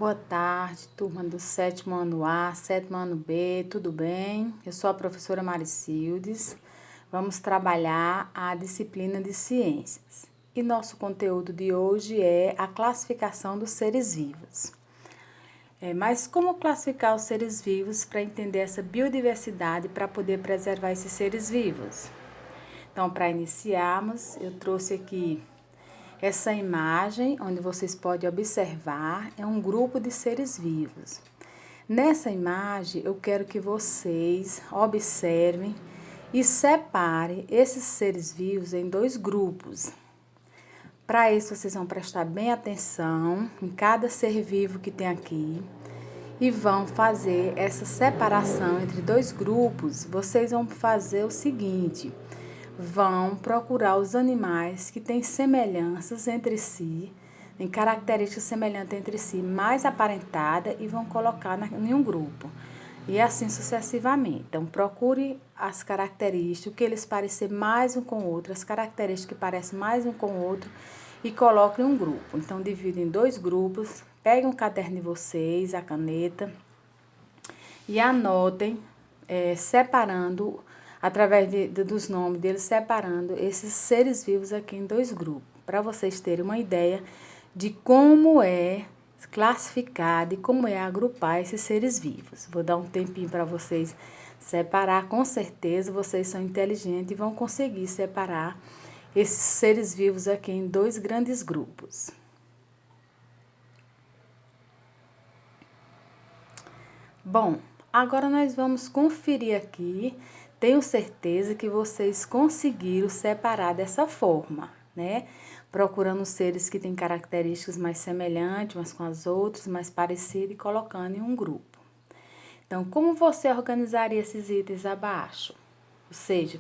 Boa tarde, turma do 7º ano A, 7º ano B, tudo bem? Eu sou a professora Maricildes. Vamos trabalhar a disciplina de ciências. E nosso conteúdo de hoje é a classificação dos seres vivos. Mas como classificar os seres vivos para entender essa biodiversidade para poder preservar esses seres vivos? Então, para iniciarmos, eu trouxe aqui essa imagem, onde vocês podem observar, é um grupo de seres vivos. Nessa imagem, eu quero que vocês observem e separem esses seres vivos em dois grupos. Para isso, vocês vão prestar bem atenção em cada ser vivo que tem aqui e vão fazer essa separação entre dois grupos. Vocês vão fazer o seguinte: vão procurar os animais que têm semelhanças entre si, em características semelhantes entre si, mais aparentada, e vão colocar em um grupo. E assim sucessivamente. Então, procure as características, o que eles parecem mais um com o outro, as características que parecem mais um com o outro, e coloque em um grupo. Então, dividem em dois grupos, peguem um caderno de vocês, a caneta, e anotem, separando através dos nomes deles, separando esses seres vivos aqui em dois grupos, para vocês terem uma ideia de como é classificar, de como é agrupar esses seres vivos. Vou dar um tempinho para vocês separar, com certeza vocês são inteligentes e vão conseguir separar esses seres vivos aqui em dois grandes grupos. Bom, agora nós vamos conferir aqui. Tenho certeza que vocês conseguiram separar dessa forma, né? Procurando seres que têm características mais semelhantes umas com as outras, mais parecidas, e colocando em um grupo. Então, como você organizaria esses itens abaixo? Ou seja,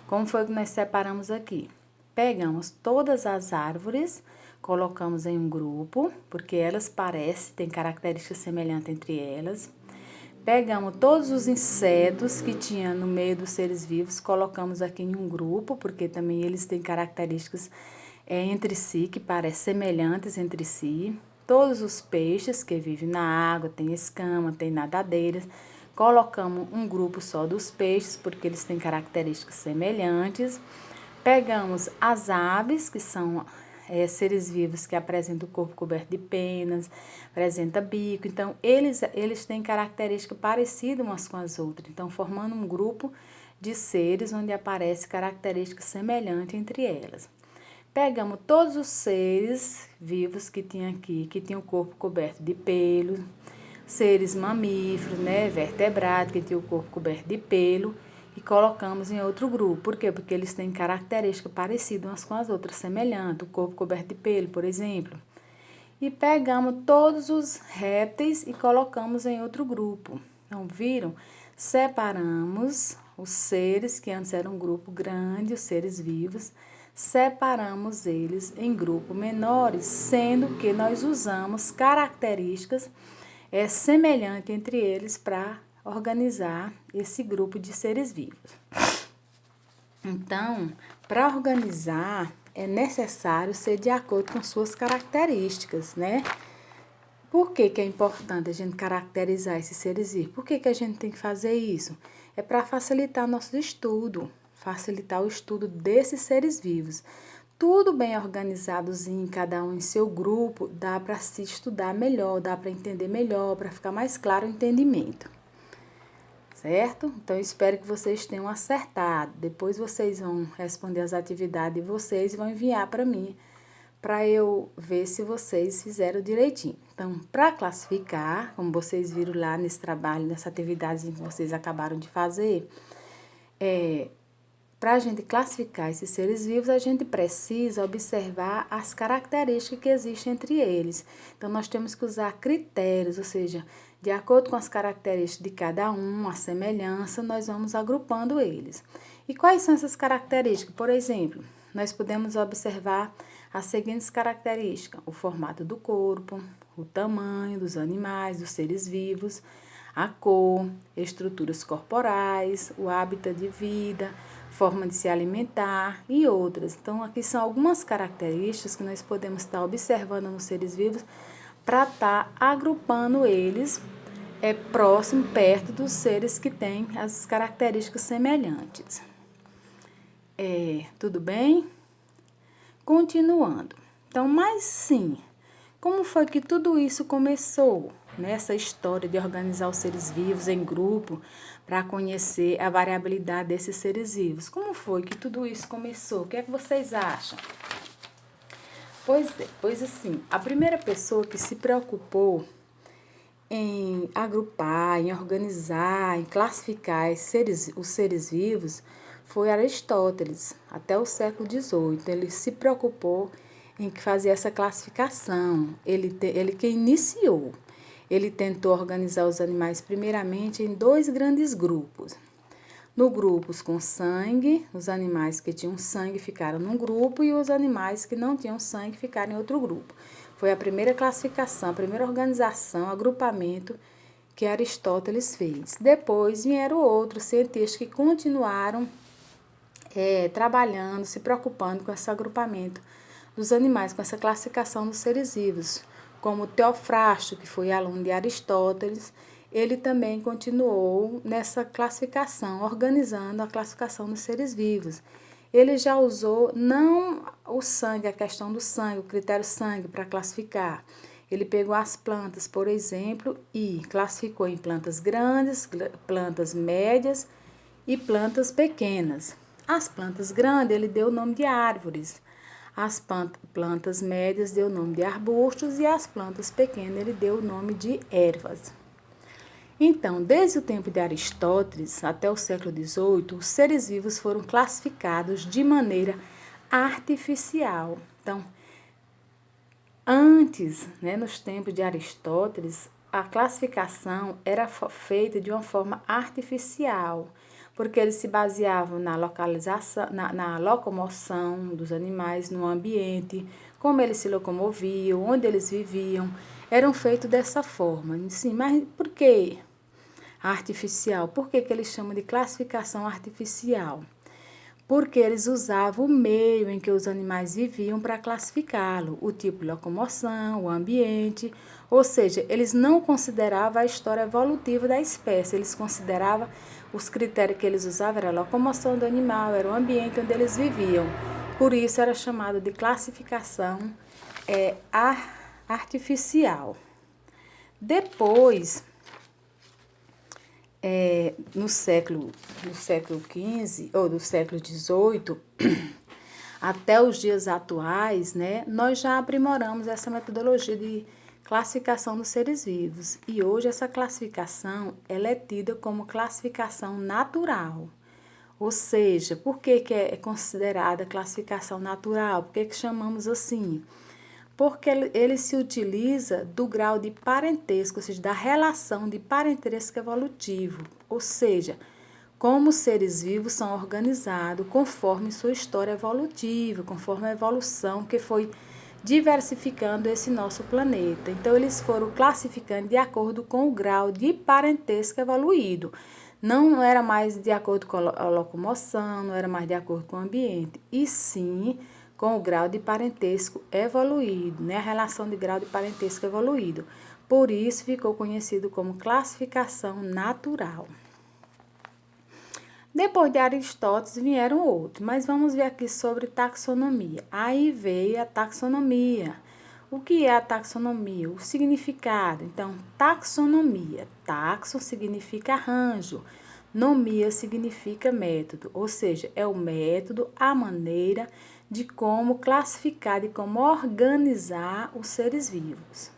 como foi que nós separamos aqui? Pegamos todas as árvores, colocamos em um grupo, porque elas parecem, têm características semelhantes entre elas. Pegamos todos os insetos que tinha no meio dos seres vivos, colocamos aqui em um grupo, porque também eles têm características entre si, que parecem semelhantes entre si. Todos os peixes que vivem na água, tem escama, tem nadadeiras, colocamos um grupo só dos peixes, porque eles têm características semelhantes. Pegamos as aves, que são seres vivos que apresentam o corpo coberto de penas, apresenta bico. Então, eles têm características parecidas umas com as outras. Então, formando um grupo de seres onde aparece características semelhantes entre elas. Pegamos todos os seres vivos que tinha aqui, que tinham o corpo coberto de pelo, seres mamíferos, né, vertebrados, que tinham o corpo coberto de pelo, e colocamos em outro grupo. Por quê? Porque eles têm características parecidas umas com as outras, semelhantes, o corpo coberto de pelo, por exemplo. E pegamos todos os répteis e colocamos em outro grupo. Então, viram? Separamos os seres que antes eram um grupo grande, os seres vivos, separamos eles em grupos menores, sendo que nós usamos características semelhantes entre eles para organizar esse grupo de seres vivos. Então, para organizar, é necessário ser de acordo com suas características, né? Por que é importante a gente caracterizar esses seres vivos? Por que a gente tem que fazer isso? É para facilitar nosso estudo, facilitar o estudo desses seres vivos. Tudo bem organizadozinho, cada um em seu grupo, dá para se estudar melhor, dá para entender melhor, para ficar mais claro o entendimento. Certo? Então, eu espero que vocês tenham acertado. Depois vocês vão responder as atividades de vocês e vão enviar para mim, para eu ver se vocês fizeram direitinho. Então, para classificar, como vocês viram lá nesse trabalho, nessa atividade que vocês acabaram de fazer, para a gente classificar esses seres vivos, a gente precisa observar as características que existem entre eles. Então, nós temos que usar critérios, ou seja, de acordo com as características de cada um, a semelhança, nós vamos agrupando eles. E quais são essas características? Por exemplo, nós podemos observar as seguintes características: o formato do corpo, o tamanho dos animais, dos seres vivos, a cor, estruturas corporais, o hábito de vida, forma de se alimentar e outras. Então, aqui são algumas características que nós podemos estar observando nos seres vivos para estar agrupando eles próximo, perto dos seres que têm as características semelhantes. Tudo bem? Continuando. Então, mas sim, como foi que tudo isso começou? Nessa história de organizar os seres vivos em grupo para conhecer a variabilidade desses seres vivos. Como foi que tudo isso começou? O que é que vocês acham? Pois assim, a primeira pessoa que se preocupou em agrupar, em organizar, em classificar os seres vivos foi Aristóteles, até o século XVIII. Ele se preocupou em fazer essa classificação, ele que iniciou. Ele tentou organizar os animais primeiramente em dois grandes grupos. No grupos com sangue, os animais que tinham sangue ficaram num grupo e os animais que não tinham sangue ficaram em outro grupo. Foi a primeira classificação, a primeira organização, agrupamento que Aristóteles fez. Depois vieram outros cientistas que continuaram trabalhando, se preocupando com esse agrupamento dos animais, com essa classificação dos seres vivos, como Teofrasto, que foi aluno de Aristóteles. Ele também continuou nessa classificação, organizando a classificação dos seres vivos. Ele já usou não o sangue, a questão do sangue, o critério sangue para classificar. Ele pegou as plantas, por exemplo, e classificou em plantas grandes, plantas médias e plantas pequenas. As plantas grandes, ele deu o nome de árvores. As plantas médias deu o nome de arbustos e as plantas pequenas ele deu o nome de ervas. Então, desde o tempo de Aristóteles até o século XVIII, os seres vivos foram classificados de maneira artificial. Então, antes, nos tempos de Aristóteles, a classificação era feita de uma forma artificial, porque eles se baseavam na localização, na locomoção dos animais no ambiente, como eles se locomoviam, onde eles viviam, eram feitos dessa forma. Sim, mas por quê? Artificial. Por que eles chamam de classificação artificial? Porque eles usavam o meio em que os animais viviam para classificá-lo, o tipo de locomoção, o ambiente, ou seja, eles não consideravam a história evolutiva da espécie, eles consideravam os critérios que eles usavam era a locomoção do animal, era o ambiente onde eles viviam. Por isso era chamado de classificação artificial. Depois, no século XV ou do século XVIII, até os dias atuais, nós já aprimoramos essa metodologia de classificação dos seres vivos. E hoje essa classificação ela é tida como classificação natural. Ou seja, por que é considerada classificação natural? Por que chamamos assim? Porque ele se utiliza do grau de parentesco, ou seja, da relação de parentesco evolutivo, ou seja, como os seres vivos são organizados conforme sua história evolutiva, conforme a evolução que foi diversificando esse nosso planeta. Então, eles foram classificando de acordo com o grau de parentesco evoluído. Não era mais de acordo com a locomoção, não era mais de acordo com o ambiente, e sim com o grau de parentesco evoluído, a relação de grau de parentesco evoluído. Por isso ficou conhecido como classificação natural. Depois de Aristóteles vieram outros, mas vamos ver aqui sobre taxonomia. Aí veio a taxonomia. O que é a taxonomia? O significado. Então, taxonomia. Taxon significa arranjo. Nomia significa método, ou seja, é o método, a maneira de como classificar, de como organizar os seres vivos.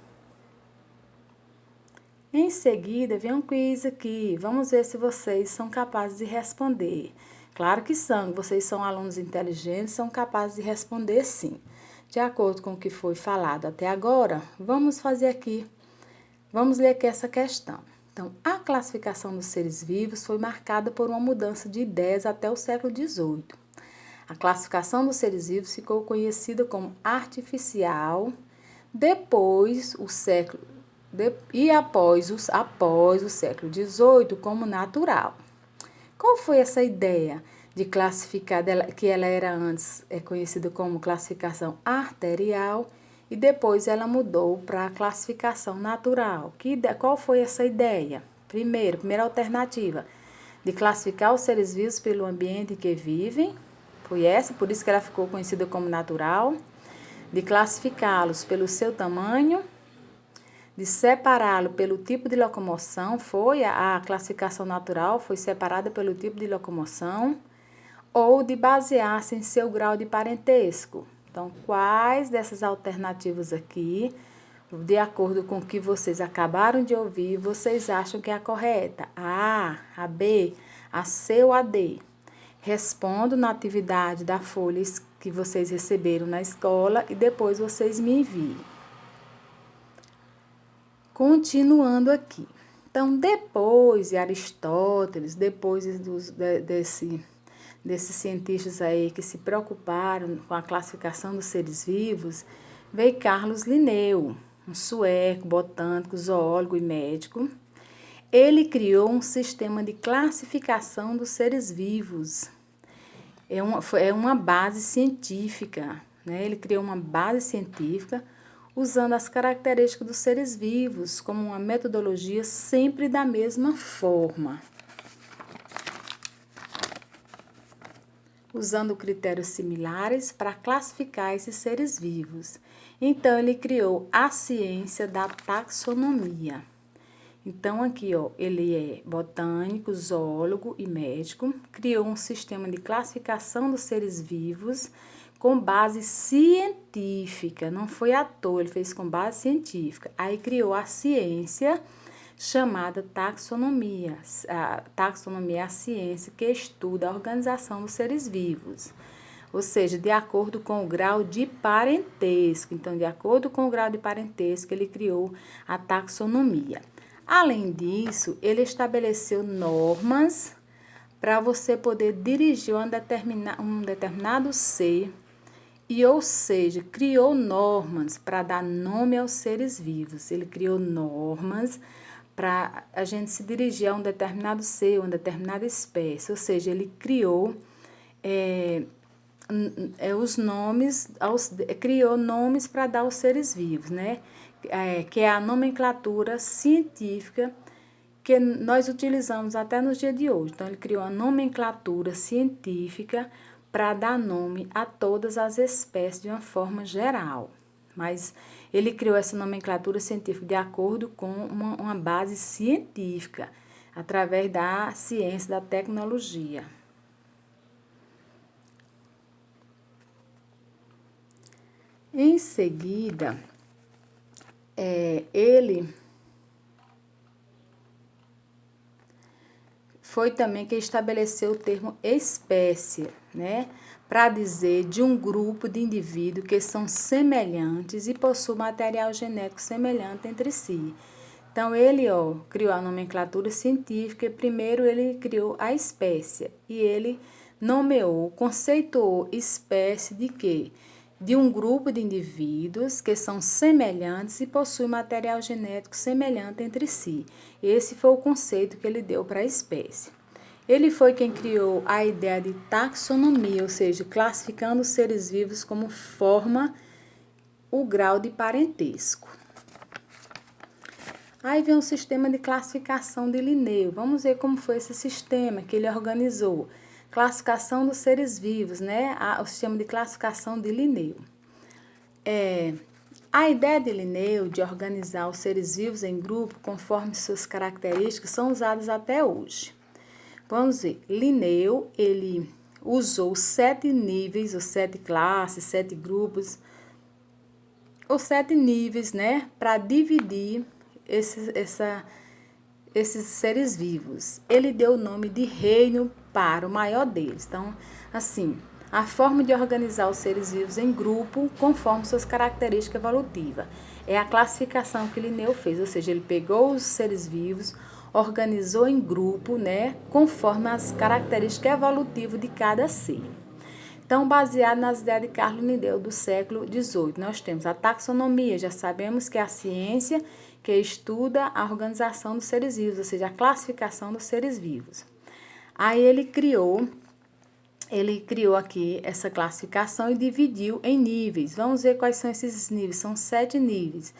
Em seguida, vem um quiz aqui. Vamos ver se vocês são capazes de responder. Claro que são. Vocês são alunos inteligentes, são capazes de responder sim. De acordo com o que foi falado até agora, vamos ler aqui essa questão. Então, a classificação dos seres vivos foi marcada por uma mudança de ideias até o século XVIII. A classificação dos seres vivos ficou conhecida como artificial após o século XVIII como natural. Qual foi essa ideia de classificar, que ela era antes conhecida como classificação arterial e depois ela mudou para a classificação natural. Qual foi essa ideia? Primeira alternativa, de classificar os seres vivos pelo ambiente em que vivem, foi essa, por isso que ela ficou conhecida como natural, de classificá-los pelo seu tamanho, de separá-lo pelo tipo de locomoção, foi a classificação natural, foi separada pelo tipo de locomoção, ou de basear-se em seu grau de parentesco. Então, quais dessas alternativas aqui, de acordo com o que vocês acabaram de ouvir, vocês acham que é a correta? A, a B, a C ou a D? Respondo na atividade da folha que vocês receberam na escola e depois vocês me enviem. Continuando aqui. Então, depois de Aristóteles, depois desses cientistas aí que se preocuparam com a classificação dos seres vivos, veio Carlos Linneu, um sueco, botânico, zoólogo e médico. Ele criou um sistema de classificação dos seres vivos. É uma base científica, né? Ele criou uma base científica usando as características dos seres vivos como uma metodologia sempre da mesma forma. Usando critérios similares para classificar esses seres vivos. Então, ele criou a ciência da taxonomia. Então, aqui, ó, ele é botânico, zoólogo e médico, criou um sistema de classificação dos seres vivos com base científica, não foi à toa, ele fez com base científica. Aí criou a ciência chamada taxonomia. A taxonomia é a ciência que estuda a organização dos seres vivos, ou seja, de acordo com o grau de parentesco. Então, de acordo com o grau de parentesco, ele criou a taxonomia. Além disso, ele estabeleceu normas para você poder dirigir um determinado ser, ou seja, criou normas para dar nome aos seres vivos. Ele criou normas para a gente se dirigir a um determinado ser, uma determinada espécie, ou seja, ele criou criou nomes para dar aos seres vivos, né? Que é a nomenclatura científica que nós utilizamos até nos dias de hoje. Então, ele criou a nomenclatura científica para dar nome a todas as espécies de uma forma geral. Mas ele criou essa nomenclatura científica de acordo com uma base científica, através da ciência da tecnologia. Em seguida, ele foi também que estabeleceu o termo espécie, né? Para dizer de um grupo de indivíduos que são semelhantes e possuem material genético semelhante entre si. Então, ele criou a nomenclatura científica e primeiro ele criou a espécie. E ele nomeou, conceituou espécie de quê? De um grupo de indivíduos que são semelhantes e possuem material genético semelhante entre si. Esse foi o conceito que ele deu para a espécie. Ele foi quem criou a ideia de taxonomia, ou seja, classificando os seres vivos como forma o grau de parentesco. Aí vem o sistema de classificação de Linneu. Vamos ver como foi esse sistema que ele organizou. Classificação dos seres vivos, né? O sistema de classificação de Linneu. A ideia de Linneu de organizar os seres vivos em grupo conforme suas características são usadas até hoje. Vamos ver, Linneu, ele usou 7 níveis, ou 7 classes, 7 grupos, ou 7 níveis, né? Para dividir esses seres vivos. Ele deu o nome de reino para o maior deles. Então, assim, a forma de organizar os seres vivos em grupo conforme suas características evolutivas. É a classificação que Linneu fez, ou seja, ele pegou os seres vivos, organizou em grupo, né, conforme as características evolutivas de cada ser. Então, baseado nas ideias de Carlos Linneu do século XVIII, nós temos a taxonomia, já sabemos que é a ciência que estuda a organização dos seres vivos, ou seja, a classificação dos seres vivos. Aí ele criou ele criou aqui essa classificação e dividiu em níveis. Vamos ver quais são esses níveis. São 7 níveis.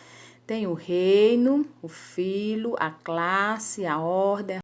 Tem o reino, o filo, a classe, a ordem,